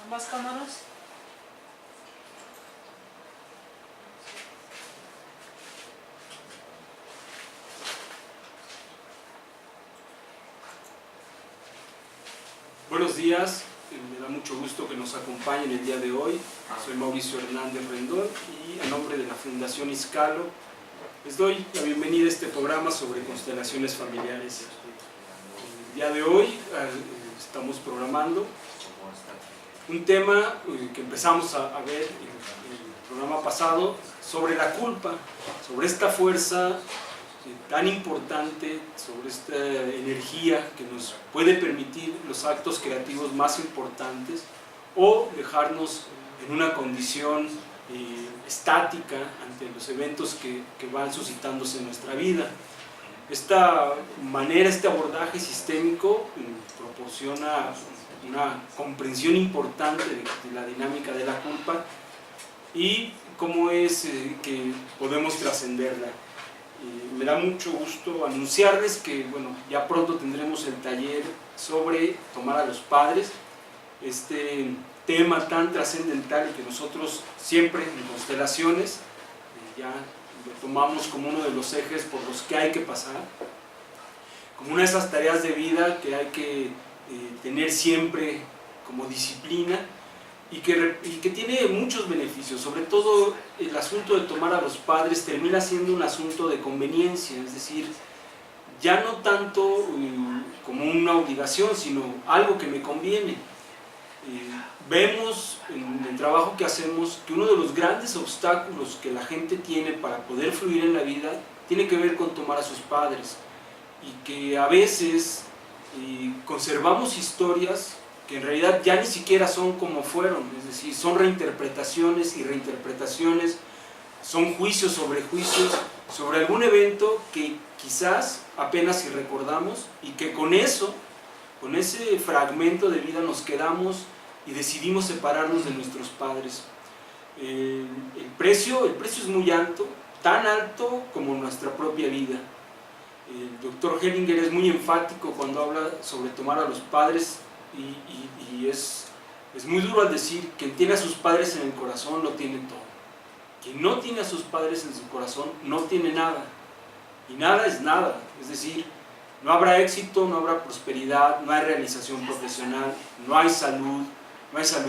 Ambas cámaras. Buenos días, me da mucho gusto que nos acompañen el día de hoy. Soy Mauricio Hernández Rendón y en nombre de la Fundación Izcalo les doy la bienvenida a este programa sobre constelaciones familiares. El día de hoy estamos programando un tema que empezamos a ver en el programa pasado sobre la culpa, sobre esta fuerza tan importante, sobre esta energía que nos puede permitir los actos creativos más importantes o dejarnos en una condición estática ante los eventos que van suscitándose en nuestra vida. Esta manera, este abordaje sistémico proporciona una comprensión importante de la dinámica de la culpa y cómo es que podemos trascenderla. Me da mucho gusto anunciarles que ya pronto tendremos el taller sobre tomar a los padres, este tema tan trascendental y que nosotros siempre en constelaciones ya lo tomamos como uno de los ejes por los que hay que pasar, como una de esas tareas de vida que hay que tener siempre como disciplina y que tiene muchos beneficios. Sobre todo el asunto de tomar a los padres termina siendo un asunto de conveniencia, es decir, ya no tanto como una obligación, sino algo que me conviene. Vemos en el trabajo que hacemos que uno de los grandes obstáculos que la gente tiene para poder fluir en la vida tiene que ver con tomar a sus padres, y que a veces conservamos historias que en realidad ya ni siquiera son como fueron, es decir, son reinterpretaciones y reinterpretaciones, son juicios sobre algún evento que quizás apenas si recordamos, y que con eso, con ese fragmento de vida nos quedamos y decidimos separarnos de nuestros padres. El precio es muy alto, tan alto como nuestra propia vida. El doctor Hellinger es muy enfático cuando habla sobre tomar a los padres y es muy duro al decir: quien tiene a sus padres en el corazón lo tiene todo. Quien no tiene a sus padres en su corazón no tiene nada, y nada es nada. Es decir, no habrá éxito, no habrá prosperidad, no hay realización profesional, no hay salud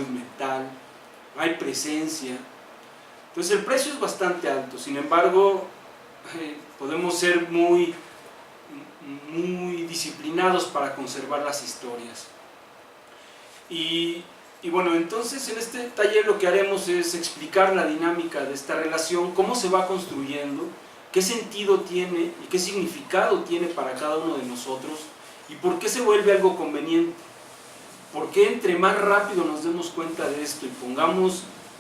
mental, no hay presencia. Entonces el precio es bastante alto. Sin embargo, podemos ser muy disciplinados para conservar las historias. Y bueno, entonces en este taller lo que haremos es explicar la dinámica de esta relación, cómo se va construyendo, qué sentido tiene y qué significado tiene para cada uno de nosotros, y por qué se vuelve algo conveniente. ¿Por qué entre más rápido nos demos cuenta de esto y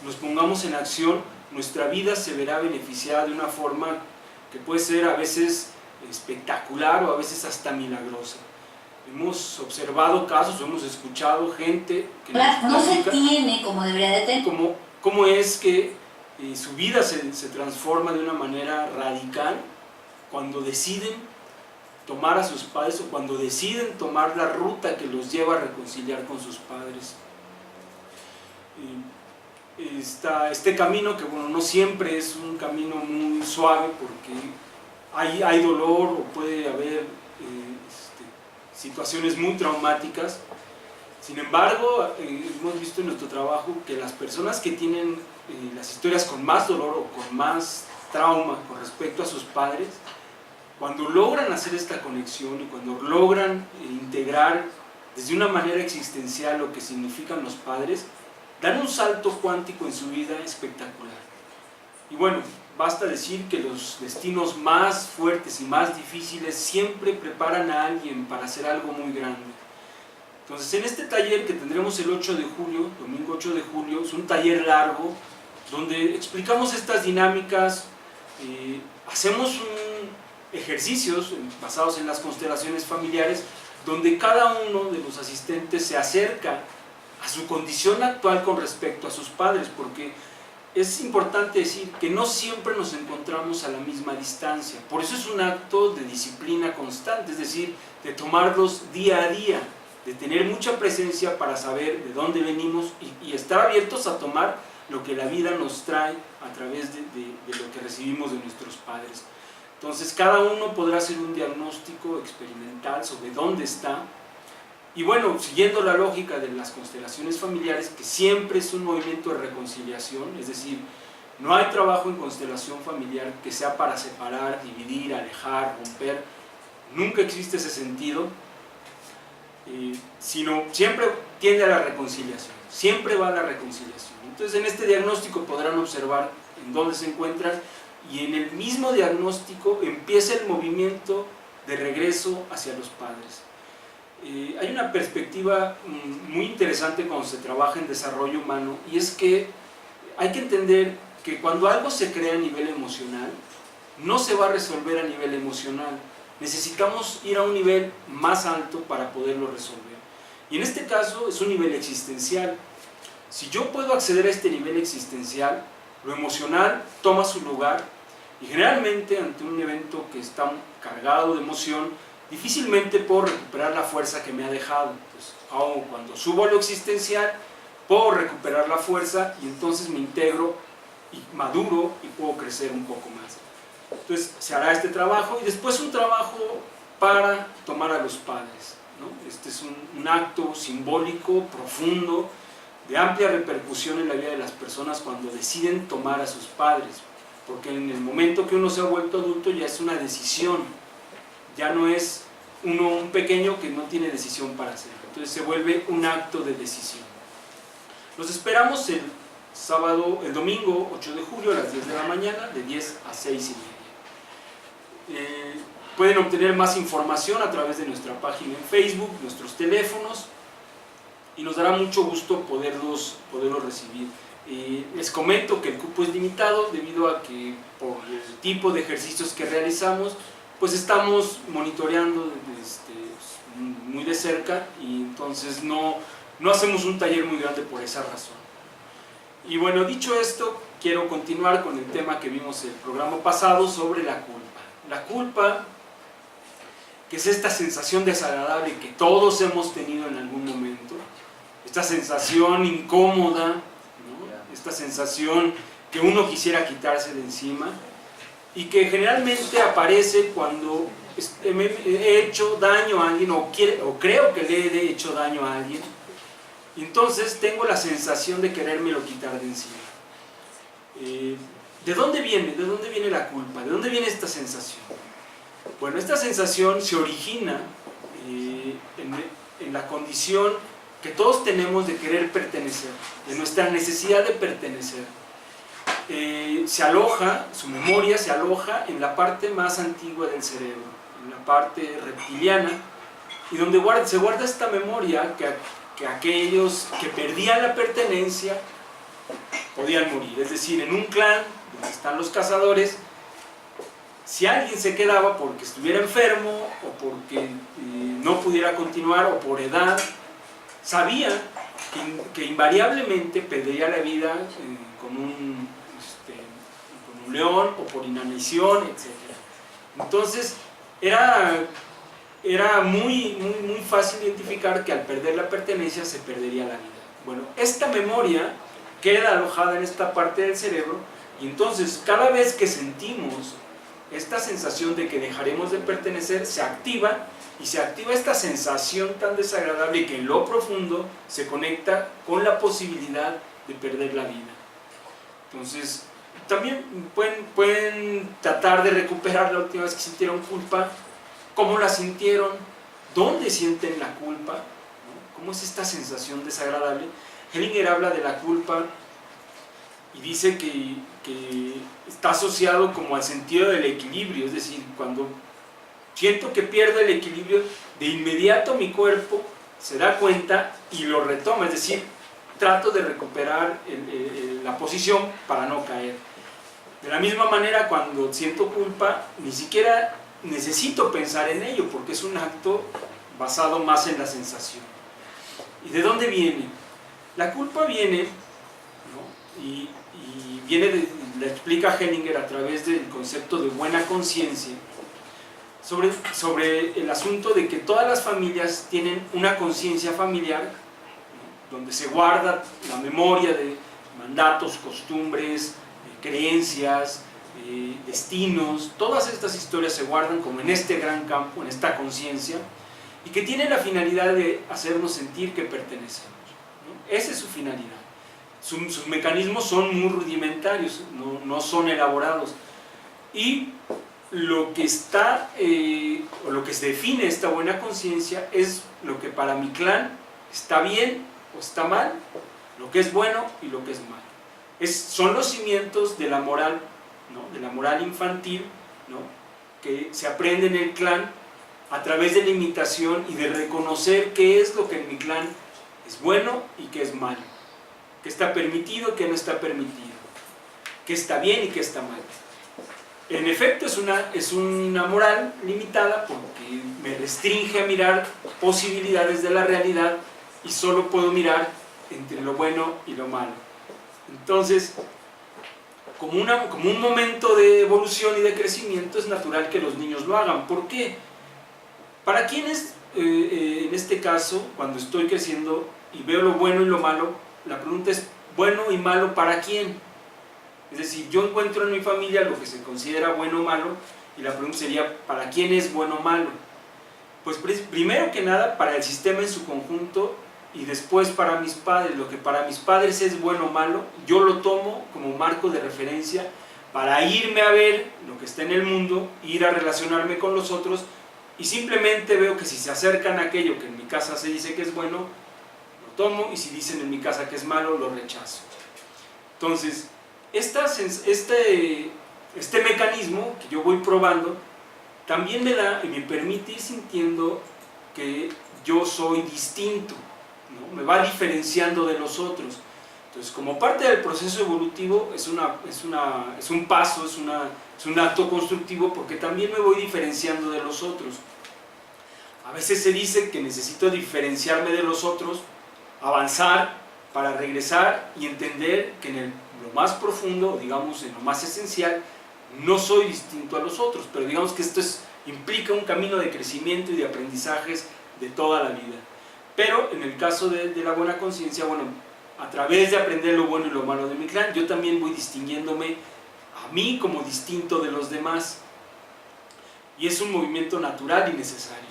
nos pongamos en acción, nuestra vida se verá beneficiada de una forma que puede ser a veces espectacular o a veces hasta milagrosa? Hemos observado casos, hemos escuchado gente que no se tiene como debería de tener. Cómo es que su vida se transforma de una manera radical cuando deciden tomar a sus padres, o cuando deciden tomar la ruta que los lleva a reconciliar con sus padres. Este camino, que no siempre es un camino muy suave, porque hay dolor o puede haber situaciones muy traumáticas. Sin embargo, hemos visto en nuestro trabajo que las personas que tienen las historias con más dolor o con más trauma con respecto a sus padres, cuando logran hacer esta conexión y cuando logran integrar desde una manera existencial lo que significan los padres, dan un salto cuántico en su vida espectacular. Y bueno, basta decir que los destinos más fuertes y más difíciles siempre preparan a alguien para hacer algo muy grande. Entonces, en este taller que tendremos el 8 de julio, domingo 8 de julio, es un taller largo donde explicamos estas dinámicas, hacemos ejercicios basados en las constelaciones familiares, donde cada uno de los asistentes se acerca a su condición actual con respecto a sus padres, porque es importante decir que no siempre nos encontramos a la misma distancia. Por eso es un acto de disciplina constante, es decir, de tomarlos día a día, de tener mucha presencia para saber de dónde venimos y estar abiertos a tomar lo que la vida nos trae a través de lo que recibimos de nuestros padres. Entonces cada uno podrá hacer un diagnóstico experimental sobre dónde está. Y bueno, siguiendo la lógica de las constelaciones familiares, que siempre es un movimiento de reconciliación, es decir, no hay trabajo en constelación familiar que sea para separar, dividir, alejar, romper. Nunca existe ese sentido, sino siempre tiende a la reconciliación, siempre va a la reconciliación. Entonces en este diagnóstico podrán observar en dónde se encuentran y en el mismo diagnóstico empieza el movimiento de regreso hacia los padres. Hay una perspectiva muy interesante cuando se trabaja en desarrollo humano, y es que hay que entender que cuando algo se crea a nivel emocional, no se va a resolver a nivel emocional. Necesitamos ir a un nivel más alto para poderlo resolver. Y en este caso es un nivel existencial. Si yo puedo acceder a este nivel existencial, lo emocional toma su lugar, y generalmente ante un evento que está cargado de emoción, difícilmente puedo recuperar la fuerza que me ha dejado. Pues, cuando subo a lo existencial, puedo recuperar la fuerza y entonces me integro y maduro y puedo crecer un poco más. Entonces se hará este trabajo y después un trabajo para tomar a los padres, ¿no? Este es un acto simbólico, profundo, de amplia repercusión en la vida de las personas cuando deciden tomar a sus padres, porque en el momento que uno se ha vuelto adulto ya es una decisión, ya no es uno un pequeño que no tiene decisión para hacerlo, entonces se vuelve un acto de decisión. Los esperamos el domingo 8 de julio a las 10 de la mañana, de 10 a 6:30. Pueden obtener más información a través de nuestra página en Facebook, nuestros teléfonos, y nos dará mucho gusto poderlos recibir. Les comento que el cupo es limitado debido a que por el tipo de ejercicios que realizamos, pues estamos monitoreando muy de cerca, y entonces no hacemos un taller muy grande por esa razón. Y bueno, dicho esto, quiero continuar con el tema que vimos el programa pasado sobre la culpa. La culpa, que es esta sensación desagradable que todos hemos tenido en algún momento, esta sensación incómoda, ¿no? Esta sensación que uno quisiera quitarse de encima, y que generalmente aparece cuando he hecho daño a alguien o creo que le he hecho daño a alguien, y entonces tengo la sensación de querérmelo quitar de encima. ¿De dónde viene? ¿De dónde viene la culpa? ¿De dónde viene esta sensación? Bueno, esta sensación se origina en la condición que todos tenemos de querer pertenecer, de nuestra necesidad de pertenecer. Su memoria se aloja en la parte más antigua del cerebro, en la parte reptiliana, y donde se guarda esta memoria que aquellos que perdían la pertenencia podían morir. Es decir, en un clan donde están los cazadores, si alguien se quedaba porque estuviera enfermo o porque no pudiera continuar o por edad, sabía que invariablemente perdería la vida con un león o por inanición, etc. Entonces era muy fácil identificar que al perder la pertenencia se perdería la vida. Bueno, esta memoria queda alojada en esta parte del cerebro, y entonces cada vez que sentimos esta sensación de que dejaremos de pertenecer, se activa esta sensación tan desagradable que en lo profundo se conecta con la posibilidad de perder la vida. Entonces también pueden tratar de recuperar la última vez que sintieron culpa, cómo la sintieron, dónde sienten la culpa, ¿no? ¿Cómo es esta sensación desagradable? Hellinger habla de la culpa y dice que está asociado como al sentido del equilibrio, es decir, cuando siento que pierdo el equilibrio, de inmediato mi cuerpo se da cuenta y lo retoma, es decir, trato de recuperar la posición para no caer. De la misma manera, cuando siento culpa, ni siquiera necesito pensar en ello, porque es un acto basado más en la sensación. ¿Y de dónde viene? La culpa viene, ¿no? y viene la explica Hellinger a través del concepto de buena conciencia. sobre el asunto de que todas las familias tienen una conciencia familiar, ¿no?, donde se guarda la memoria de mandatos, costumbres, creencias, destinos. Todas estas historias se guardan como en este gran campo, en esta conciencia, y que tiene la finalidad de hacernos sentir que pertenecemos, ¿no? Esa es su finalidad. Sus mecanismos son muy rudimentarios, no son elaborados, y lo que está, o lo que se define esta buena conciencia es lo que para mi clan está bien o está mal, lo que es bueno y lo que es malo. Son los cimientos de la moral, ¿no?, de la moral infantil, ¿no?, que se aprende en el clan a través de la imitación y de reconocer qué es lo que en mi clan es bueno y qué es malo, qué está permitido, qué no está permitido, qué está bien y qué está mal. En efecto, es una moral limitada porque me restringe a mirar posibilidades de la realidad y solo puedo mirar entre lo bueno y lo malo. Entonces, como un momento de evolución y de crecimiento, es natural que los niños lo hagan. ¿Por qué? Para quienes, en este caso, cuando estoy creciendo y veo lo bueno y lo malo, la pregunta es, ¿bueno y malo para quién? Es decir, yo encuentro en mi familia lo que se considera bueno o malo, y la pregunta sería, ¿para quién es bueno o malo? Pues primero que nada, para el sistema en su conjunto, y después para mis padres. Lo que para mis padres es bueno o malo, yo lo tomo como marco de referencia para irme a ver lo que está en el mundo, ir a relacionarme con los otros, y simplemente veo que si se acercan a aquello que en mi casa se dice que es bueno, lo tomo, y si dicen en mi casa que es malo, lo rechazo. Entonces, este mecanismo que yo voy probando también me da y me permite ir sintiendo que yo soy distinto, ¿no? Me va diferenciando de los otros. Entonces, como parte del proceso evolutivo, es un paso, es un acto constructivo, porque también me voy diferenciando de los otros. A veces se dice que necesito diferenciarme de los otros, avanzar para regresar y entender que en lo más profundo, digamos en lo más esencial, no soy distinto a los otros, pero digamos que esto implica un camino de crecimiento y de aprendizajes de toda la vida. Pero en el caso de la buena conciencia, bueno, a través de aprender lo bueno y lo malo de mi clan, yo también voy distinguiéndome a mí como distinto de los demás, y es un movimiento natural y necesario.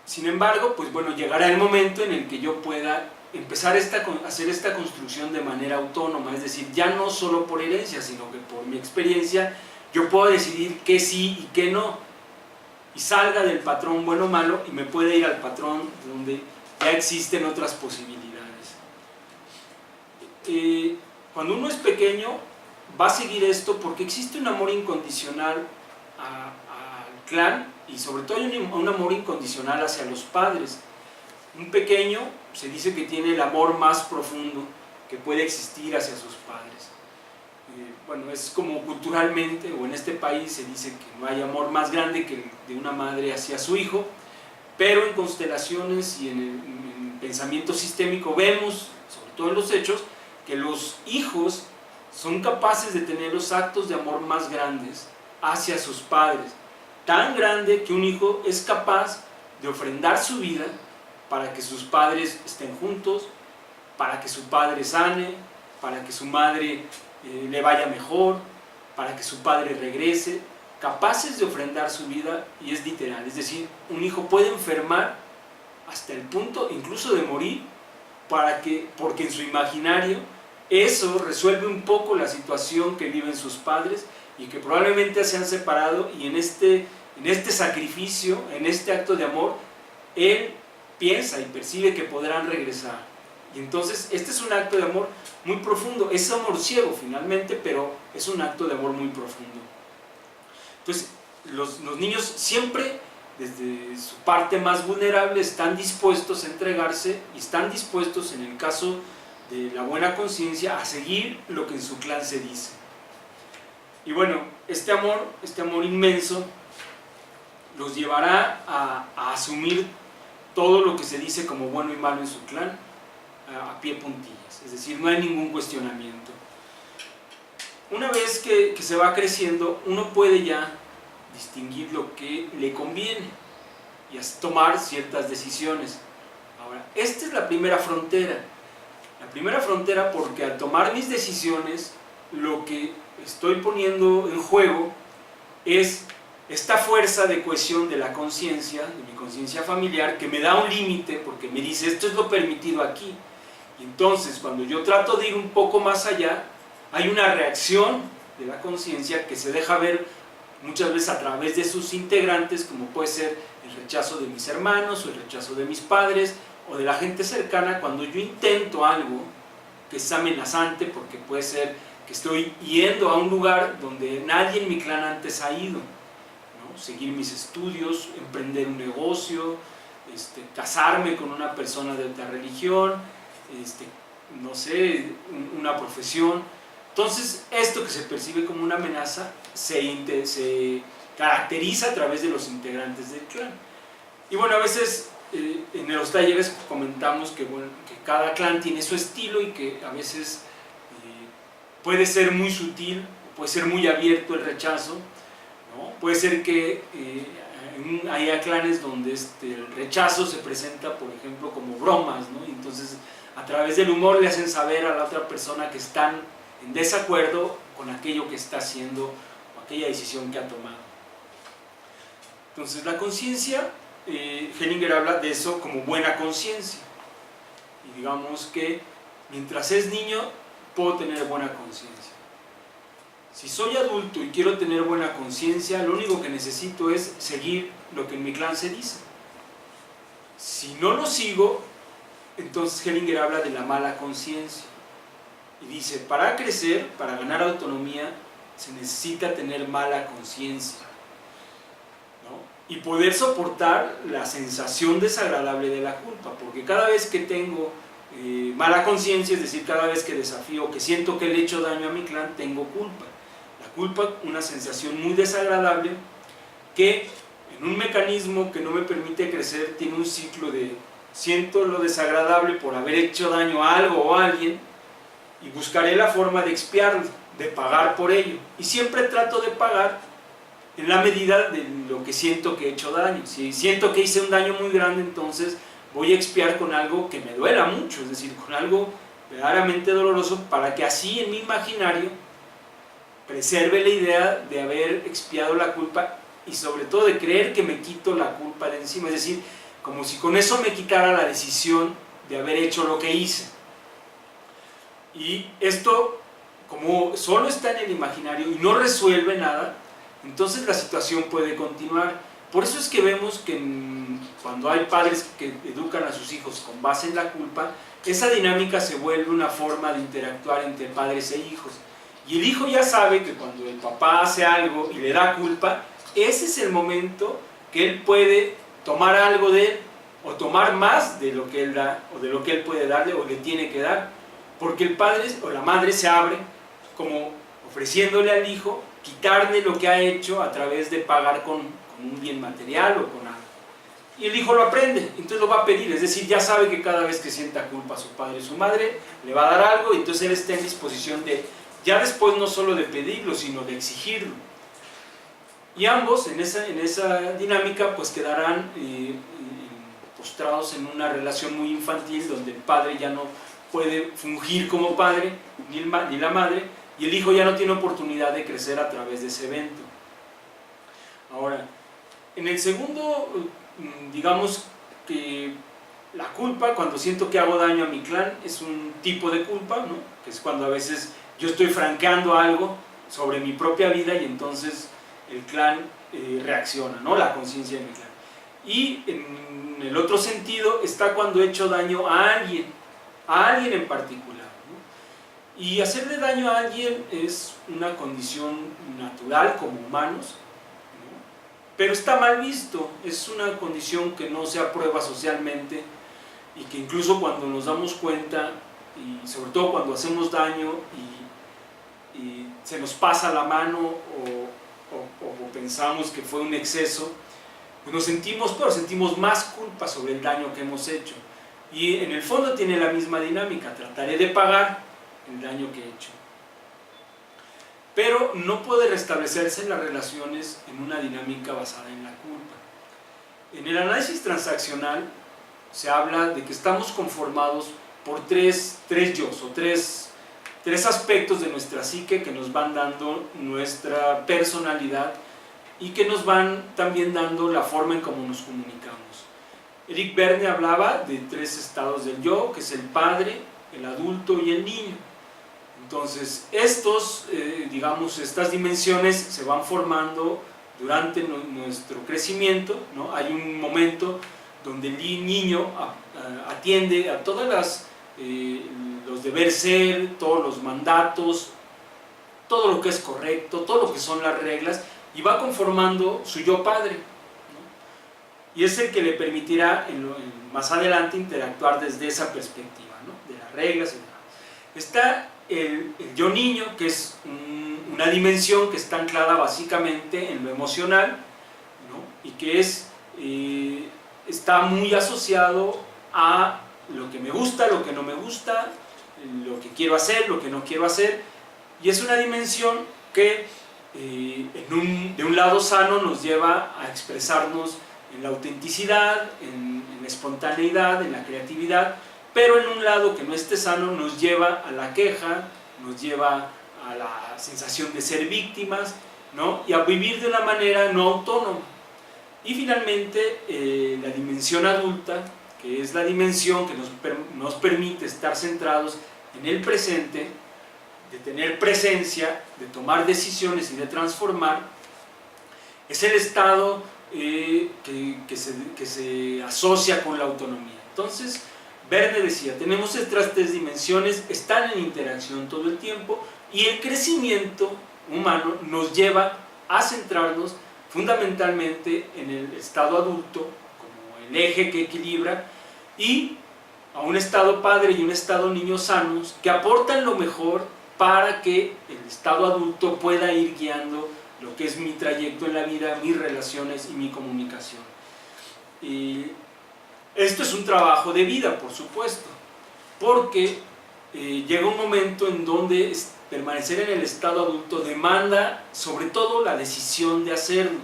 Sin embargo, pues bueno, llegará el momento en el que yo pueda empezar a hacer esta construcción de manera autónoma, es decir, ya no solo por herencia, sino que por mi experiencia yo puedo decidir qué sí y qué no, y salga del patrón bueno o malo y me puede ir al patrón donde ya existen otras posibilidades. Cuando uno es pequeño va a seguir esto porque existe un amor incondicional al clan, y sobre todo hay un amor incondicional hacia los padres. Un pequeño se dice que tiene el amor más profundo que puede existir hacia sus padres. Bueno, es como culturalmente, o en este país se dice que no hay amor más grande que el de una madre hacia su hijo, pero en constelaciones y en el pensamiento sistémico vemos, sobre todo en los hechos, que los hijos son capaces de tener los actos de amor más grandes hacia sus padres, tan grande que un hijo es capaz de ofrendar su vida para que sus padres estén juntos, para que su padre sane, para que su madre le vaya mejor, para que su padre regrese, capaces de ofrendar su vida, y es literal, es decir, un hijo puede enfermar hasta el punto incluso de morir, porque en su imaginario eso resuelve un poco la situación que viven sus padres, y que probablemente se han separado, y en este sacrificio, en este acto de amor, él piensa y percibe que podrán regresar. Y entonces este es un acto de amor muy profundo, es amor ciego finalmente, pero es un acto de amor muy profundo. Entonces los niños siempre, desde su parte más vulnerable, están dispuestos a entregarse, y están dispuestos, en el caso de la buena conciencia, a seguir lo que en su clan se dice. Y bueno, este amor inmenso los llevará a asumir todo lo que se dice como bueno y malo en su clan a pie puntillas, es decir, no hay ningún cuestionamiento. Una vez que se va creciendo, uno puede ya distinguir lo que le conviene y tomar ciertas decisiones. Ahora, esta es la primera frontera. La primera frontera porque al tomar mis decisiones, lo que estoy poniendo en juego es esta fuerza de cohesión de la conciencia, de mi conciencia familiar, que me da un límite porque me dice esto es lo permitido aquí. Y entonces, cuando yo trato de ir un poco más allá, hay una reacción de la conciencia que se deja ver muchas veces a través de sus integrantes, como puede ser el rechazo de mis hermanos, o el rechazo de mis padres, o de la gente cercana, cuando yo intento algo que es amenazante, porque puede ser que estoy yendo a un lugar donde nadie en mi clan antes ha ido, ¿no? Seguir mis estudios, emprender un negocio, casarme con una persona de otra religión, no sé, una profesión. Entonces, esto que se percibe como una amenaza se caracteriza a través de los integrantes del clan. Y bueno, a veces en los talleres comentamos que, bueno, que cada clan tiene su estilo y que a veces puede ser muy sutil, puede ser muy abierto el rechazo, ¿no? Puede ser que haya clanes donde el rechazo se presenta, por ejemplo, como bromas, ¿no? Y entonces, a través del humor le hacen saber a la otra persona que están en desacuerdo con aquello que está haciendo o aquella decisión que ha tomado. Entonces, la conciencia, Hellinger habla de eso como buena conciencia. Y digamos que mientras es niño, puedo tener buena conciencia. Si soy adulto y quiero tener buena conciencia, lo único que necesito es seguir lo que en mi clan se dice. Si no lo sigo, entonces Hellinger habla de la mala conciencia. Y dice, para crecer, para ganar autonomía, se necesita tener mala conciencia, ¿no? Y poder soportar la sensación desagradable de la culpa, porque cada vez que tengo mala conciencia, es decir, cada vez que desafío, que siento que le he hecho daño a mi clan, tengo culpa. La culpa, una sensación muy desagradable que en un mecanismo que no me permite crecer, tiene un ciclo de siento lo desagradable por haber hecho daño a algo o a alguien y buscaré la forma de expiarlo, de pagar por ello. Y siempre trato de pagar en la medida de lo que siento que he hecho daño. Si siento que hice un daño muy grande, entonces voy a expiar con algo que me duela mucho, es decir, con algo verdaderamente doloroso, para que así en mi imaginario preserve la idea de haber expiado la culpa y sobre todo de creer que me quito la culpa de encima, es decir, como si con eso me quitara la decisión de haber hecho lo que hice. Y esto, como solo está en el imaginario y no resuelve nada, entonces la situación puede continuar. Por eso es que vemos que cuando hay padres que educan a sus hijos con base en la culpa, esa dinámica se vuelve una forma de interactuar entre padres e hijos. Y el hijo ya sabe que cuando el papá hace algo y le da culpa, ese es el momento que él puede tomar algo de él, o tomar más de lo que él da, o de lo que él puede darle, o le tiene que dar, porque el padre o la madre se abre como ofreciéndole al hijo quitarle lo que ha hecho a través de pagar con un bien material o con algo. Y el hijo lo aprende, entonces lo va a pedir, es decir, ya sabe que cada vez que sienta culpa a su padre o su madre, le va a dar algo, y entonces él está en disposición de, ya después no solo de pedirlo, sino de exigirlo. Y ambos en esa dinámica pues quedarán postrados en una relación muy infantil, donde el padre ya no puede fungir como padre, ni la madre, y el hijo ya no tiene oportunidad de crecer a través de ese evento. Ahora, en el segundo, digamos que la culpa, cuando siento que hago daño a mi clan, es un tipo de culpa, ¿no? Que es cuando a veces yo estoy franqueando algo sobre mi propia vida y entonces el clan reacciona, ¿no? La conciencia de mi clan. Y en el otro sentido está cuando he hecho daño a alguien en particular, ¿no? Y hacerle daño a alguien es una condición natural como humanos, ¿no? Pero está mal visto, es una condición que no se aprueba socialmente y que incluso cuando nos damos cuenta, y sobre todo cuando hacemos daño y se nos pasa la mano o pensamos que fue un exceso, pues nos sentimos más culpa sobre el daño que hemos hecho. Y en el fondo tiene la misma dinámica, trataré de pagar el daño que he hecho. pero no puede restablecerse las relaciones en una dinámica basada en la culpa. En el análisis transaccional se habla de que estamos conformados por tres yos, o tres aspectos de nuestra psique que nos van dando nuestra personalidad y que nos van también dando la forma en cómo nos comunicamos. Eric Berne hablaba de tres estados del yo, que es el padre, el adulto y el niño. Entonces, estas dimensiones se van formando durante nuestro crecimiento, ¿no? Hay un momento donde el niño atiende a todas los deber ser, todos los mandatos, todo lo que es correcto, todo lo que son las reglas, y va conformando su yo padre, ¿no? Y es el que le permitirá más adelante interactuar desde esa perspectiva, ¿no? De las reglas y demás. Está el yo niño, que es una dimensión que está anclada básicamente en lo emocional, ¿no? Y que está muy asociado a lo que me gusta, lo que no me gusta, lo que quiero hacer, lo que no quiero hacer, y es una dimensión que de un lado sano nos lleva a expresarnos en la autenticidad, en la espontaneidad, en la creatividad, pero en un lado que no esté sano nos lleva a la queja, nos lleva a la sensación de ser víctimas, ¿no? Y a vivir de una manera no autónoma. Y finalmente la dimensión adulta, que es la dimensión que nos permite estar centrados en el presente, de tener presencia, de tomar decisiones y de transformar, es el estado que se asocia con la autonomía. Entonces, Berne decía, tenemos estas tres dimensiones, están en interacción todo el tiempo, y el crecimiento humano nos lleva a centrarnos fundamentalmente en el estado adulto, como el eje que equilibra, y a un estado padre y un estado niño sanos, que aportan lo mejor para que el estado adulto pueda ir guiando lo que es mi trayecto en la vida, mis relaciones y mi comunicación. Y esto es un trabajo de vida, por supuesto, porque llega un momento en donde permanecer en el estado adulto demanda sobre todo la decisión de hacerlo.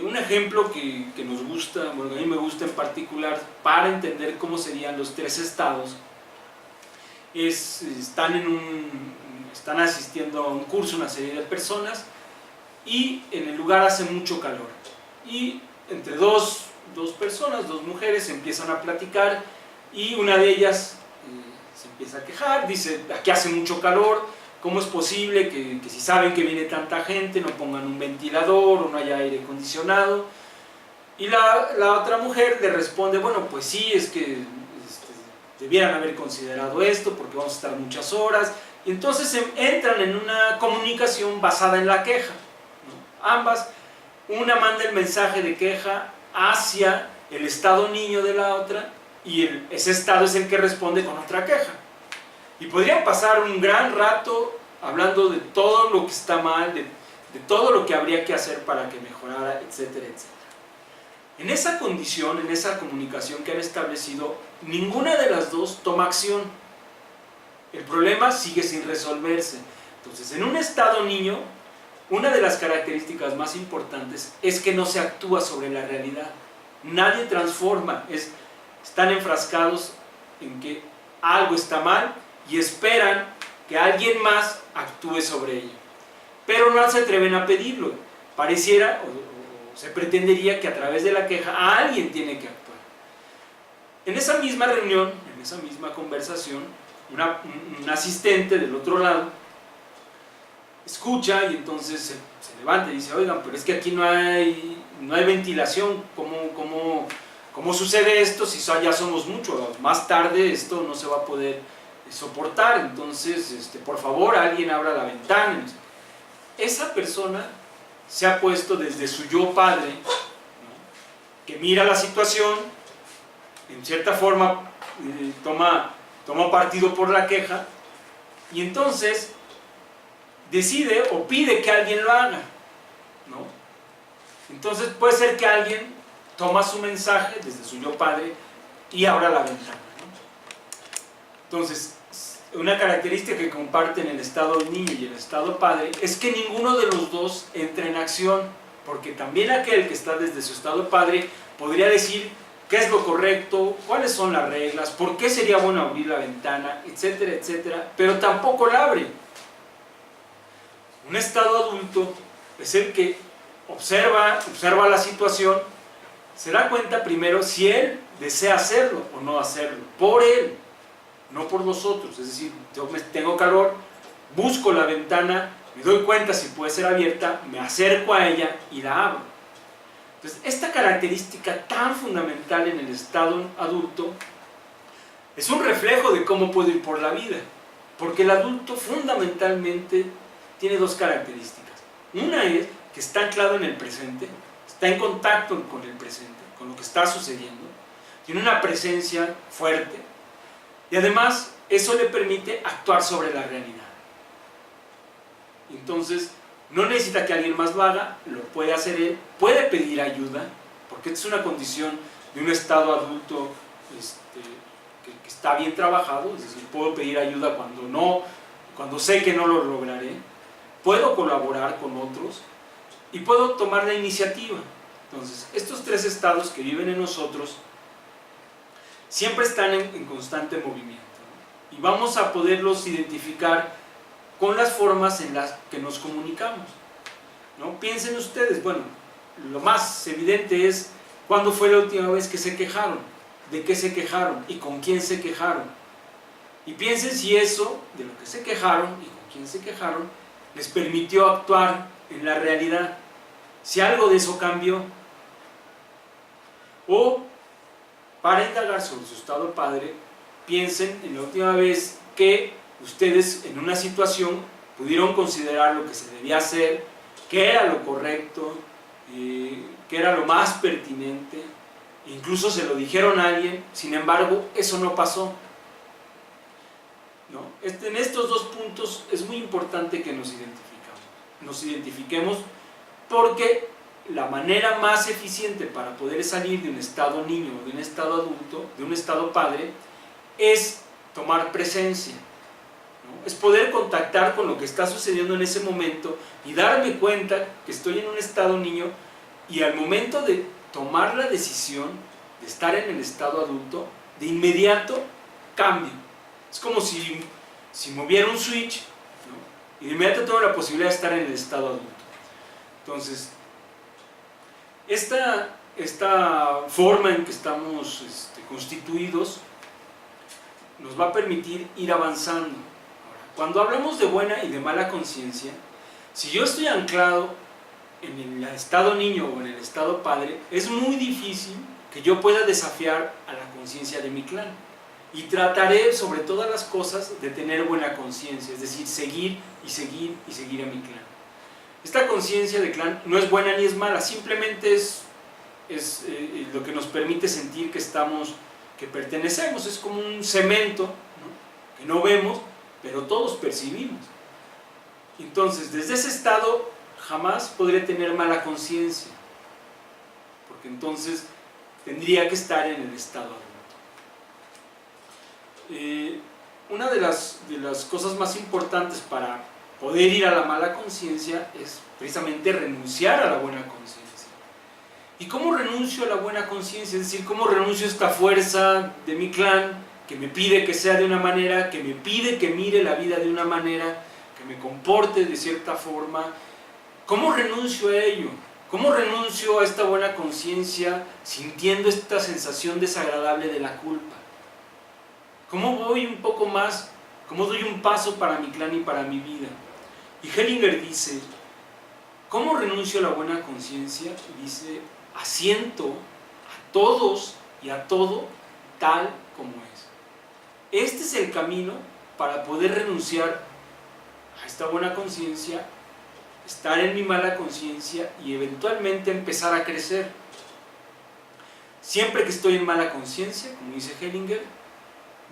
Un ejemplo que nos gusta, bueno, a mí me gusta en particular para entender cómo serían los tres estados, están asistiendo a un curso una serie de personas, y en el lugar hace mucho calor, y entre dos personas, dos mujeres, empiezan a platicar, y una de ellas se empieza a quejar, dice, aquí hace mucho calor, ¿cómo es posible que si saben que viene tanta gente no pongan un ventilador o no haya aire acondicionado? Y la otra mujer le responde, bueno, pues sí, es que debieran haber considerado esto porque vamos a estar muchas horas. Y entonces entran en una comunicación basada en la queja, ¿no? Ambas, una manda el mensaje de queja hacia el estado niño de la otra, y ese estado es el que responde con otra queja. Y podrían pasar un gran rato hablando de todo lo que está mal, de todo lo que habría que hacer para que mejorara, etcétera, etcétera. En esa condición, en esa comunicación que han establecido, ninguna de las dos toma acción. El problema sigue sin resolverse. Entonces, en un estado niño, una de las características más importantes es que no se actúa sobre la realidad. Nadie transforma, están enfrascados en que algo está mal y esperan que alguien más actúe sobre ello. Pero no se atreven a pedirlo. Pareciera o se pretendería que a través de la queja alguien tiene que actuar. En esa misma reunión, en esa misma conversación, un asistente del otro lado escucha y entonces se levanta y dice, oigan, pero es que aquí no hay ventilación, ¿cómo sucede esto si ya somos muchos? Más tarde esto no se va a poder soportar, entonces por favor alguien abra la ventana. Esa persona se ha puesto desde su yo padre, ¿no? Que mira la situación, en cierta forma toma partido por la queja, y entonces decide o pide que alguien lo haga, ¿no? Entonces puede ser que alguien toma su mensaje desde su yo padre y abra la ventana, ¿no? Entonces una característica que comparten el estado niño y el estado padre es que ninguno de los dos entra en acción, porque también aquel que está desde su estado padre podría decir qué es lo correcto, cuáles son las reglas, por qué sería bueno abrir la ventana, etcétera, etcétera, pero tampoco la abre. Un estado adulto es el que observa la situación, se da cuenta primero si él desea hacerlo o no hacerlo, por él, no por nosotros. Es decir, yo tengo calor, busco la ventana, me doy cuenta si puede ser abierta, me acerco a ella y la abro. Entonces, esta característica tan fundamental en el estado adulto es un reflejo de cómo puedo ir por la vida, porque el adulto fundamentalmente tiene dos características. Una es que está anclado en el presente, está en contacto con el presente, con lo que está sucediendo, tiene una presencia fuerte y además eso le permite actuar sobre la realidad. Entonces, no necesita que alguien más lo haga, lo puede hacer él, puede pedir ayuda, porque es una condición de un estado adulto que está bien trabajado, es decir, puedo pedir ayuda cuando sé que no lo lograré, puedo colaborar con otros y puedo tomar la iniciativa. Entonces, estos tres estados que viven en nosotros siempre están en constante movimiento, ¿no? Y vamos a poderlos identificar con las formas en las que nos comunicamos, ¿no? Piensen ustedes, bueno, lo más evidente es cuándo fue la última vez que se quejaron, de qué se quejaron y con quién se quejaron. Y piensen si eso, de lo que se quejaron y con quién se quejaron, les permitió actuar en la realidad, si algo de eso cambió. O, para indagar sobre su estado padre, piensen en la última vez que ustedes en una situación pudieron considerar lo que se debía hacer, qué era lo correcto, qué era lo más pertinente, incluso se lo dijeron a alguien, sin embargo eso no pasó, ¿no? En estos dos puntos es muy importante que nos identifiquemos, porque la manera más eficiente para poder salir de un estado niño, de un estado adulto, de un estado padre, es tomar presencia, ¿no? Es poder contactar con lo que está sucediendo en ese momento y darme cuenta que estoy en un estado niño, y al momento de tomar la decisión de estar en el estado adulto, de inmediato cambio. Es como si moviera un switch, ¿no? Y de inmediato tengo la posibilidad de estar en el estado adulto. Entonces, esta forma en que estamos constituidos nos va a permitir ir avanzando. Ahora, cuando hablamos de buena y de mala conciencia, si yo estoy anclado en el estado niño o en el estado padre, es muy difícil que yo pueda desafiar a la conciencia de mi clan, y trataré sobre todas las cosas de tener buena conciencia, es decir, seguir y seguir y seguir a mi clan. Esta conciencia de clan no es buena ni es mala, simplemente es lo que nos permite sentir que pertenecemos. Es como un cemento, ¿no?, que no vemos, pero todos percibimos. Entonces, desde ese estado jamás podré tener mala conciencia, porque entonces tendría que estar en el estado adulto. Una de las cosas más importantes para poder ir a la mala conciencia es precisamente renunciar a la buena conciencia. ¿Y cómo renuncio a la buena conciencia? Es decir, ¿cómo renuncio a esta fuerza de mi clan que me pide que sea de una manera, que me pide que mire la vida de una manera, que me comporte de cierta forma? ¿Cómo renuncio a ello? ¿Cómo renuncio a esta buena conciencia sintiendo esta sensación desagradable de la culpa? ¿Cómo voy un poco más? ¿Cómo doy un paso para mi clan y para mi vida? Y Hellinger dice, ¿cómo renuncio a la buena conciencia? Dice, asiento a todos y a todo tal como es. Este es el camino para poder renunciar a esta buena conciencia, estar en mi mala conciencia y eventualmente empezar a crecer. Siempre que estoy en mala conciencia, como dice Hellinger,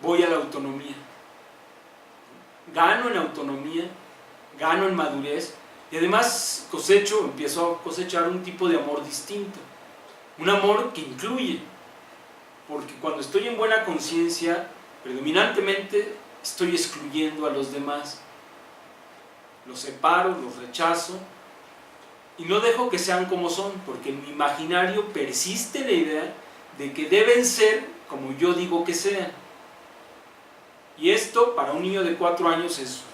voy a la autonomía. Gano en autonomía, gano en madurez, y además empiezo a cosechar un tipo de amor distinto, un amor que incluye, porque cuando estoy en buena conciencia, predominantemente estoy excluyendo a los demás. Los separo, los rechazo y no dejo que sean como son, porque en mi imaginario persiste la idea de que deben ser como yo digo que sean. Y esto para un niño de 4 años es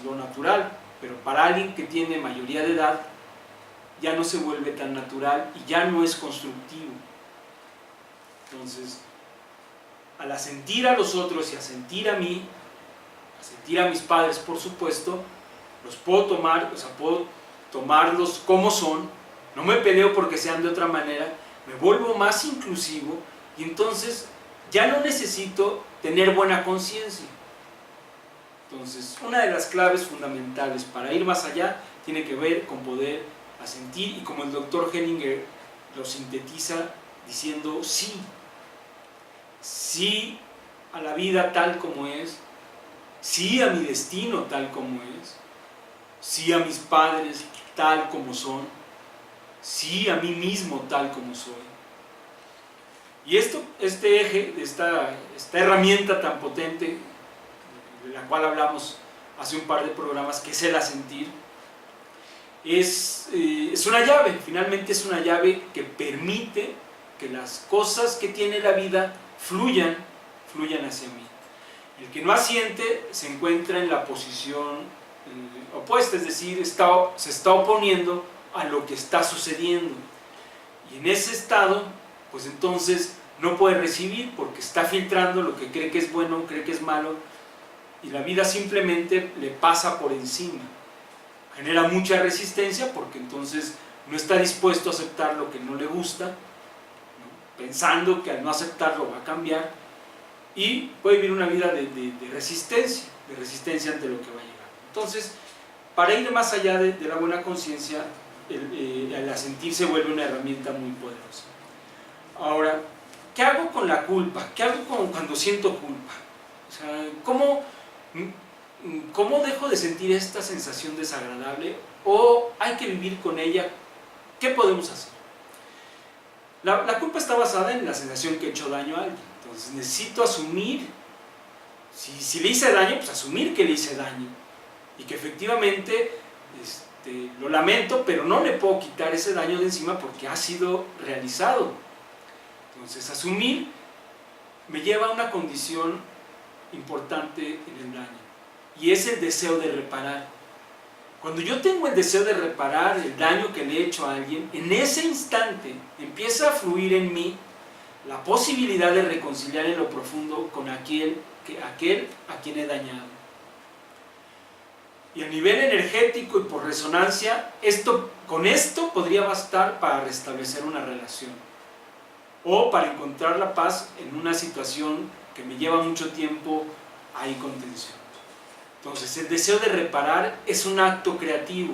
lo natural, pero para alguien que tiene mayoría de edad ya no se vuelve tan natural y ya no es constructivo. Entonces, al asentir a los otros y asentir a mí, asentir a mis padres, por supuesto, los puedo tomar, o sea, puedo tomarlos como son, no me peleo porque sean de otra manera, me vuelvo más inclusivo y entonces ya no necesito tener buena conciencia. Entonces, una de las claves fundamentales para ir más allá tiene que ver con poder asentir, y como el doctor Hellinger lo sintetiza diciendo sí, sí a la vida tal como es, sí a mi destino tal como es, sí a mis padres tal como son, sí a mí mismo tal como soy. Y este eje, esta herramienta tan potente, de la cual hablamos hace un par de programas, que es el asentir, es una llave, finalmente es una llave que permite que las cosas que tiene la vida fluyan hacia mí. El que no asiente se encuentra en la posición opuesta, es decir, se está oponiendo a lo que está sucediendo, y en ese estado pues entonces no puede recibir porque está filtrando lo que cree que es bueno, cree que es malo, y la vida simplemente le pasa por encima, genera mucha resistencia porque entonces no está dispuesto a aceptar lo que no le gusta, ¿no? Pensando que al no aceptarlo va a cambiar, y puede vivir una vida de resistencia ante lo que va a llegar. Entonces, para ir más allá de la buena conciencia, el asentir se vuelve una herramienta muy poderosa. Ahora, ¿qué hago con la culpa? ¿Qué hago cuando siento culpa? O sea, ¿cómo dejo de sentir esta sensación desagradable? ¿O hay que vivir con ella? ¿Qué podemos hacer? La culpa está basada en la sensación que he hecho daño a alguien. Entonces necesito asumir, si le hice daño, pues asumir que le hice daño. Y que efectivamente lo lamento, pero no le puedo quitar ese daño de encima porque ha sido realizado. Entonces asumir me lleva a una condición importante en el daño, y es el deseo de reparar. Cuando yo tengo el deseo de reparar el daño que le he hecho a alguien, en ese instante empieza a fluir en mí la posibilidad de reconciliar en lo profundo con aquel a quien he dañado. Y a nivel energético y por resonancia, con esto podría bastar para restablecer una relación, o para encontrar la paz en una situación que me lleva mucho tiempo ahí con tensión. Entonces, el deseo de reparar es un acto creativo,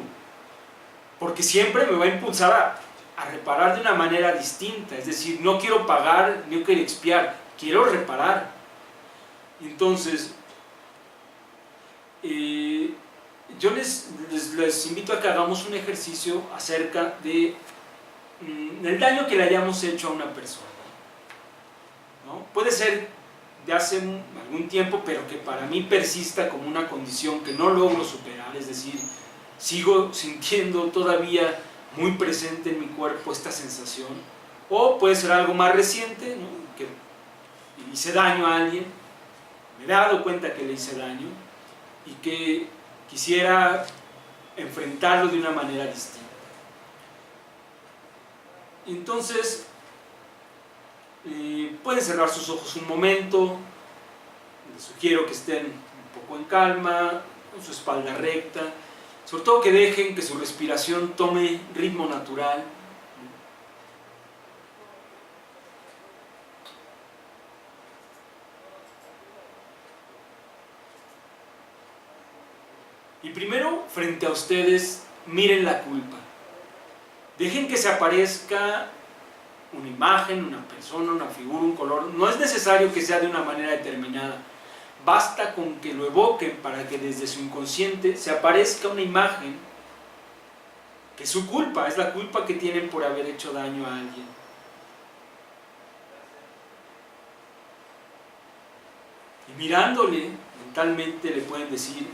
porque siempre me va a impulsar a reparar de una manera distinta. Es decir, no quiero pagar, no quiero expiar, quiero reparar. Entonces, yo les invito a que hagamos un ejercicio acerca del daño que le hayamos hecho a una persona, ¿no? Puede ser de hace algún tiempo, pero que para mí persista como una condición que no logro superar, es decir, sigo sintiendo todavía muy presente en mi cuerpo esta sensación. O puede ser algo más reciente, ¿no? Que hice daño a alguien, me he dado cuenta que le hice daño y que quisiera enfrentarlo de una manera distinta. Entonces, pueden cerrar sus ojos un momento. Les sugiero que estén un poco en calma, con su espalda recta, sobre todo que dejen que su respiración tome ritmo natural. Y primero, frente a ustedes, miren la culpa. Dejen que se aparezca una imagen, una persona, una figura, un color. No es necesario que sea de una manera determinada. Basta con que lo evoquen para que desde su inconsciente se aparezca una imagen que es su culpa, es la culpa que tienen por haber hecho daño a alguien. Y mirándole en mentalmente le pueden decir: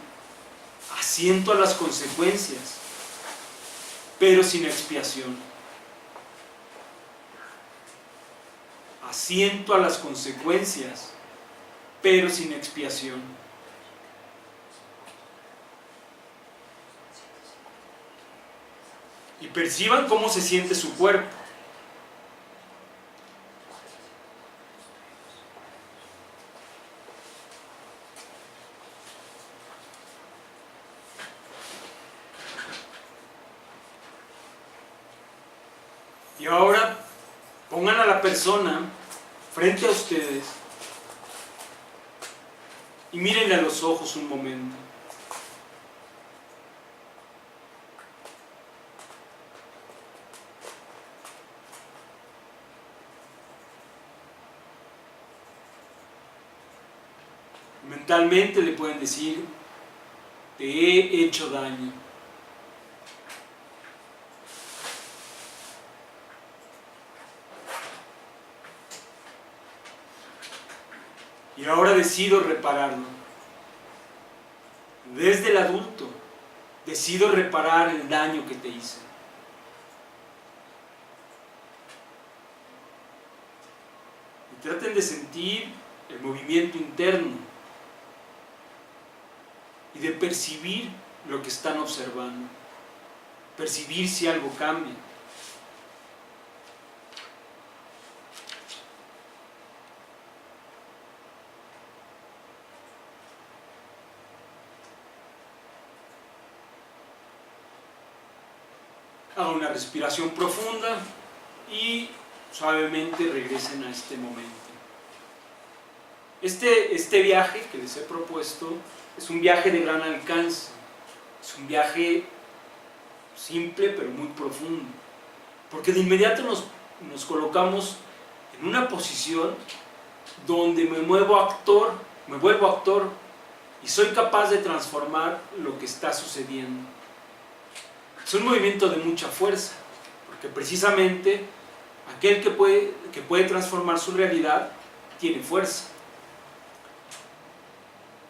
asiento a las consecuencias, pero sin expiación. Asiento a las consecuencias, pero sin expiación. Y perciban cómo se siente su cuerpo. Y ahora pongan a la persona frente a ustedes y mírenle a los ojos un momento. Mentalmente le pueden decir: te he hecho daño. Y ahora decido repararlo. Desde el adulto, decido reparar el daño que te hice. Y traten de sentir el movimiento interno y de percibir lo que están observando. Percibir si algo cambia. Hagan una respiración profunda y suavemente regresen a este momento. Este viaje que les he propuesto es un viaje de gran alcance. Es un viaje simple pero muy profundo. Porque de inmediato nos colocamos en una posición donde me vuelvo actor y soy capaz de transformar lo que está sucediendo. Es un movimiento de mucha fuerza, porque precisamente aquel que puede transformar su realidad tiene fuerza.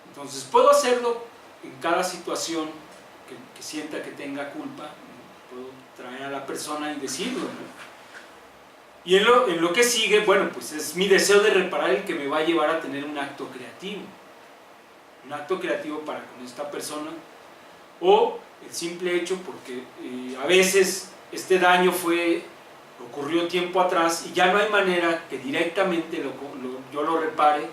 Entonces puedo hacerlo en cada situación que sienta que tenga culpa. Puedo traer a la persona y decirlo, ¿no? Y en lo que sigue, bueno, pues es mi deseo de reparar el que me va a llevar a tener un acto creativo. Un acto creativo para con esta persona, o el simple hecho porque a veces este daño ocurrió tiempo atrás y ya no hay manera que directamente yo lo repare.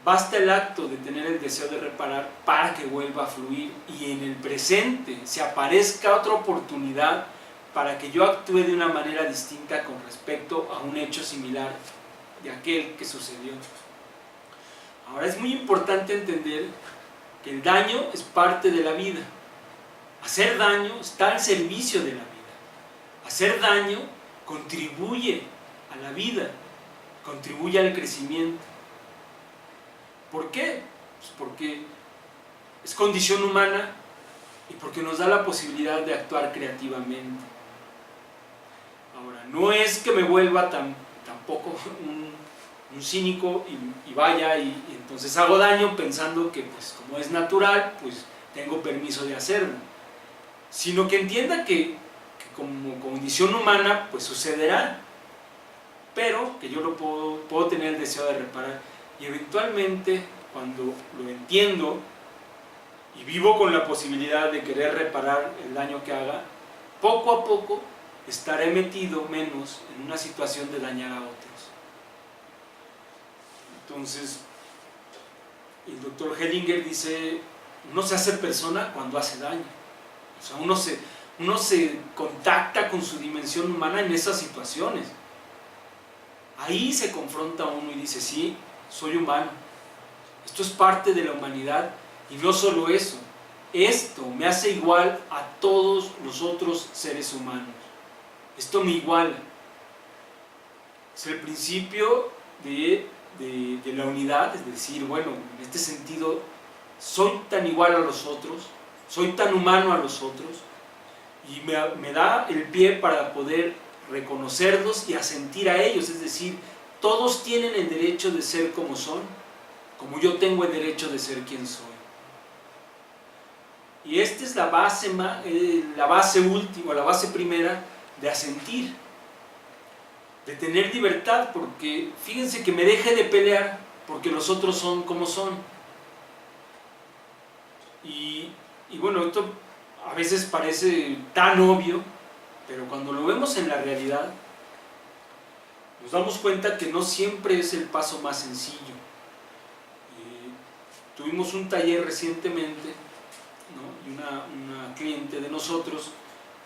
Basta el acto de tener el deseo de reparar para que vuelva a fluir y en el presente se aparezca otra oportunidad para que yo actúe de una manera distinta con respecto a un hecho similar de aquel que sucedió. Ahora es muy importante entender que el daño es parte de la vida. Hacer daño está al servicio de la vida. Hacer daño contribuye a la vida, contribuye al crecimiento. ¿Por qué? Pues porque es condición humana y porque nos da la posibilidad de actuar creativamente. Ahora, no es que me vuelva tampoco un cínico y vaya y entonces hago daño pensando que pues como es natural, pues tengo permiso de hacerlo, sino que entienda que como condición humana pues sucederá, pero que yo lo puedo tener el deseo de reparar. Y eventualmente, cuando lo entiendo y vivo con la posibilidad de querer reparar el daño que haga, poco a poco estaré metido menos en una situación de dañar a otros. Entonces, el doctor Hellinger dice: uno se hace persona cuando hace daño. O sea, uno se contacta con su dimensión humana en esas situaciones. Ahí se confronta uno y dice: sí, soy humano, esto es parte de la humanidad, y no solo eso, esto me hace igual a todos los otros seres humanos, esto me iguala. Es el principio de la unidad, es decir, bueno, en este sentido soy tan igual a los otros, soy tan humano a los otros, y me da el pie para poder reconocerlos y asentir a ellos, es decir, todos tienen el derecho de ser como son, como yo tengo el derecho de ser quien soy. Y esta es la base última, la base primera de asentir, de tener libertad, porque fíjense que me deje de pelear porque los otros son como son. Y bueno, esto a veces parece tan obvio, pero cuando lo vemos en la realidad, nos damos cuenta que no siempre es el paso más sencillo. Tuvimos un taller recientemente, ¿no? Y una cliente de nosotros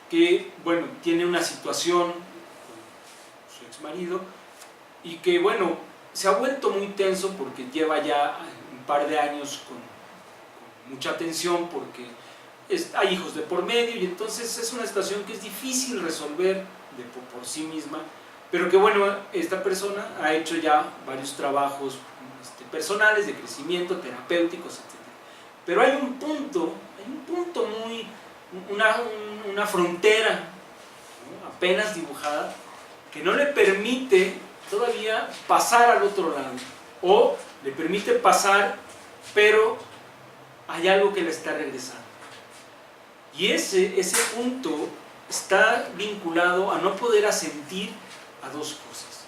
que, bueno, tiene una situación con su exmarido y que, bueno, se ha vuelto muy tenso porque lleva ya un par de años con mucha tensión porque hay hijos de por medio y entonces es una situación que es difícil resolver por sí misma, pero que, bueno, esta persona ha hecho ya varios trabajos personales, de crecimiento, terapéuticos, etc. Pero hay un punto muy, una frontera, ¿no?, apenas dibujada, que no le permite todavía pasar al otro lado, o le permite pasar, pero hay algo que le está regresando. Y ese punto está vinculado a no poder asentir a dos cosas: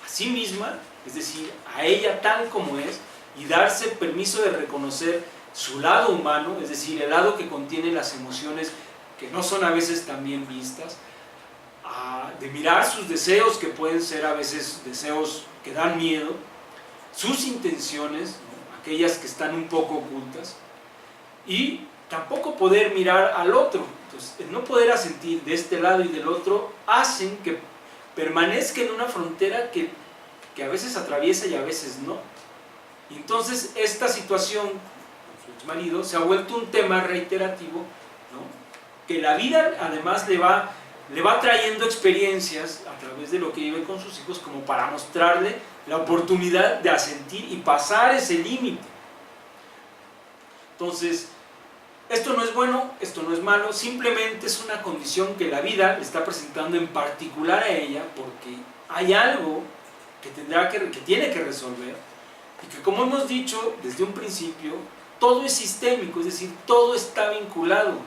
a sí misma, es decir, a ella tal como es, y darse permiso de reconocer su lado humano, es decir, el lado que contiene las emociones que no son a veces tan bien vistas, de mirar sus deseos, que pueden ser a veces deseos que dan miedo, sus intenciones, ¿no?, aquellas que están un poco ocultas, y tampoco poder mirar al otro. Entonces, el no poder asentir de este lado y del otro hacen que permanezca en una frontera que a veces atraviesa y a veces no. Y entonces esta situación con su exmarido se ha vuelto un tema reiterativo, ¿no?, que la vida además le va trayendo experiencias a través de lo que vive con sus hijos, como para mostrarle la oportunidad de asentir y pasar ese límite. Entonces, esto no es bueno, esto no es malo, simplemente es una condición que la vida le está presentando en particular a ella, porque hay algo que tiene que resolver, y que, como hemos dicho desde un principio, todo es sistémico, es decir, todo está vinculado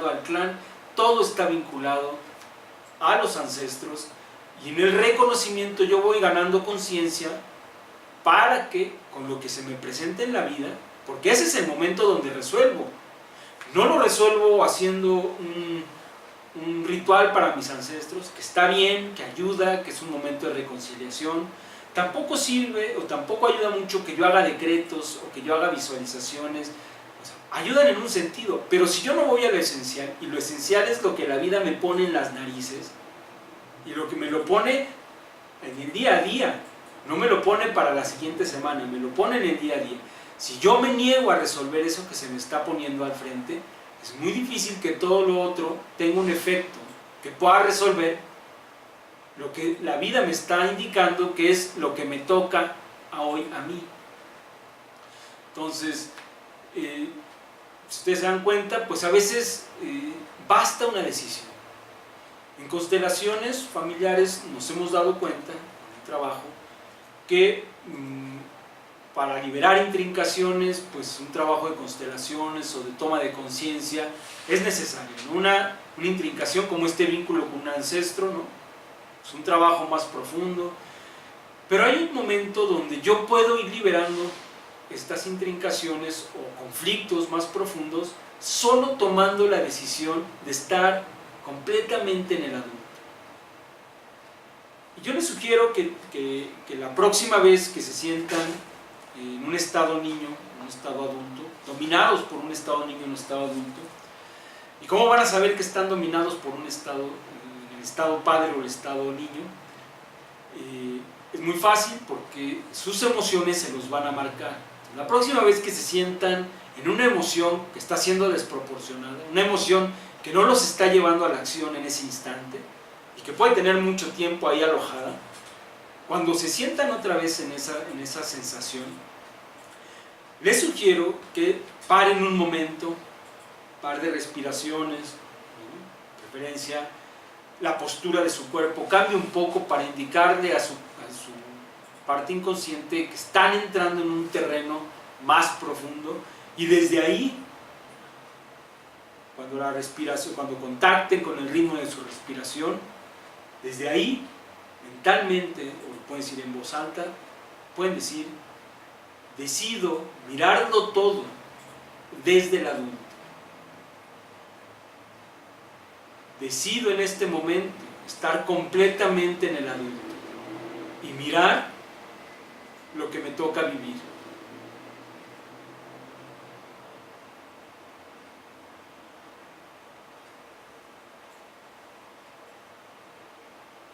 al clan, todo está vinculado a los ancestros, y en el reconocimiento yo voy ganando conciencia para que, con lo que se me presente en la vida, porque ese es el momento donde resuelvo, no lo resuelvo haciendo un ritual para mis ancestros, que está bien, que ayuda, que es un momento de reconciliación. Tampoco sirve o tampoco ayuda mucho que yo haga decretos o que yo haga visualizaciones. O sea, ayudan en un sentido, pero si yo no voy a lo esencial, y lo esencial es lo que la vida me pone en las narices, y lo que me lo pone en el día a día, no me lo pone para la siguiente semana, me lo pone en el día a día. Si yo me niego a resolver eso que se me está poniendo al frente, es muy difícil que todo lo otro tenga un efecto que pueda resolver lo que la vida me está indicando que es lo que me toca hoy a mí. Entonces, si ustedes se dan cuenta, pues a veces basta una decisión. En constelaciones familiares nos hemos dado cuenta, en el trabajo, que para liberar intrincaciones, pues un trabajo de constelaciones o de toma de conciencia es necesario, ¿no? Una intrincación como este vínculo con un ancestro, ¿no?, es un trabajo más profundo, pero hay un momento donde yo puedo ir liberando estas intrincaciones o conflictos más profundos solo tomando la decisión de estar completamente en el adulto. Y yo les sugiero que la próxima vez que se sientan en un estado niño, en un estado adulto, dominados por un estado niño, en un estado adulto, ¿y cómo van a saber que están dominados por un estado, el estado padre o el estado niño? Es muy fácil, porque sus emociones se los van a marcar. La próxima vez que se sientan en una emoción que está siendo desproporcionada, una emoción que no los está llevando a la acción en ese instante y que puede tener mucho tiempo ahí alojada, cuando se sientan otra vez en esa sensación, les sugiero que paren un momento, par de respiraciones, de preferencia la postura de su cuerpo, cambie un poco para indicarle a su parte inconsciente, que están entrando en un terreno más profundo, y desde ahí, cuando contacten con el ritmo de su respiración, desde ahí, mentalmente, o lo pueden decir en voz alta, pueden decir: decido mirarlo todo desde el adulto. Decido en este momento estar completamente en el adulto y mirar lo que me toca vivir.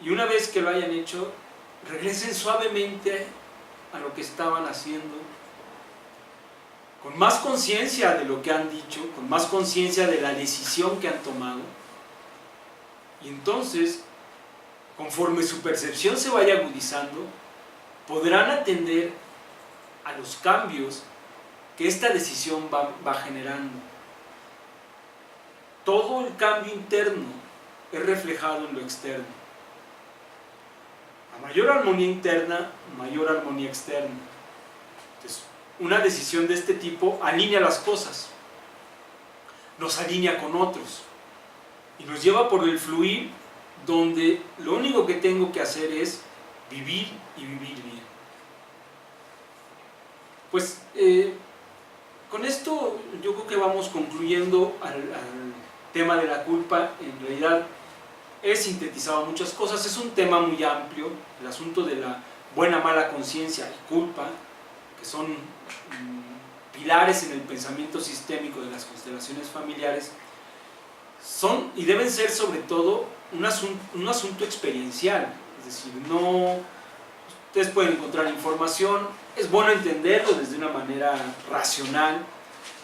Y una vez que lo hayan hecho, regresen suavemente a lo que estaban haciendo, con más conciencia de lo que han dicho, con más conciencia de la decisión que han tomado. Y entonces, conforme su percepción se vaya agudizando, podrán atender a los cambios que esta decisión va generando. Todo el cambio interno es reflejado en lo externo. A mayor armonía interna, mayor armonía externa. Entonces, una decisión de este tipo alinea las cosas, nos alinea con otros y nos lleva por el fluir, donde lo único que tengo que hacer es vivir y vivir bien. Pues con esto yo creo que vamos concluyendo al tema de la culpa. En realidad he sintetizado muchas cosas, es un tema muy amplio, el asunto de la buena, mala conciencia y culpa, que son pilares en el pensamiento sistémico de las constelaciones familiares, son y deben ser sobre todo un asunto experiencial. Es decir, ustedes pueden encontrar información, es bueno entenderlo desde una manera racional,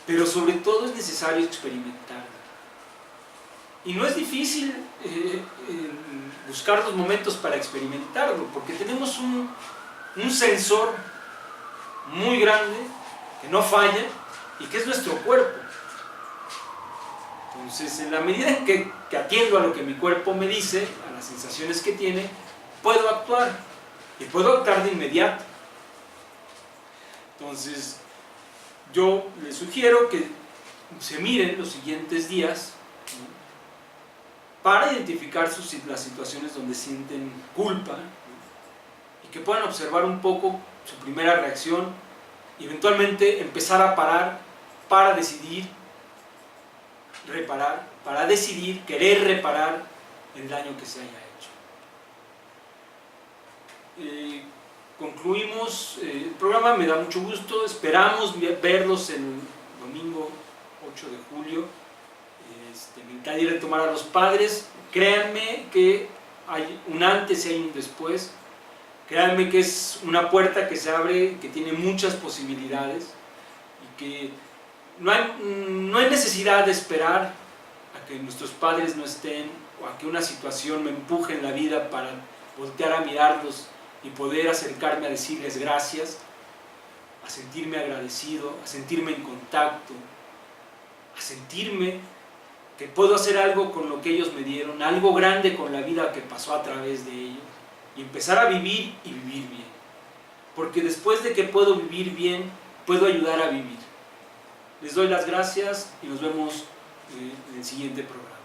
pero sobre todo es necesario experimentarlo. Y no es difícil buscar los momentos para experimentarlo, porque tenemos un sensor muy grande que no falla y que es nuestro cuerpo. Entonces, en la medida en que atiendo a lo que mi cuerpo me dice, a las sensaciones que tiene, puedo actuar, y puedo actuar de inmediato. Entonces, yo les sugiero que se miren los siguientes días, ¿no?, para identificar las situaciones donde sienten culpa, ¿no?, y que puedan observar un poco su primera reacción, y eventualmente empezar a parar para decidir reparar, para decidir querer reparar el daño que se haya hecho. Concluimos el programa, me da mucho gusto, esperamos verlos el domingo 8 de julio, mental y retomar a los padres. Créanme que hay un antes y hay un después, créanme que es una puerta que se abre, que tiene muchas posibilidades, y que no hay necesidad de esperar a que nuestros padres no estén, o a que una situación me empuje en la vida para voltear a mirarlos y poder acercarme a decirles gracias, a sentirme agradecido, a sentirme en contacto, a sentirme que puedo hacer algo con lo que ellos me dieron, algo grande con la vida que pasó a través de ellos, y empezar a vivir y vivir bien. Porque después de que puedo vivir bien, puedo ayudar a vivir. Les doy las gracias y nos vemos en el siguiente programa.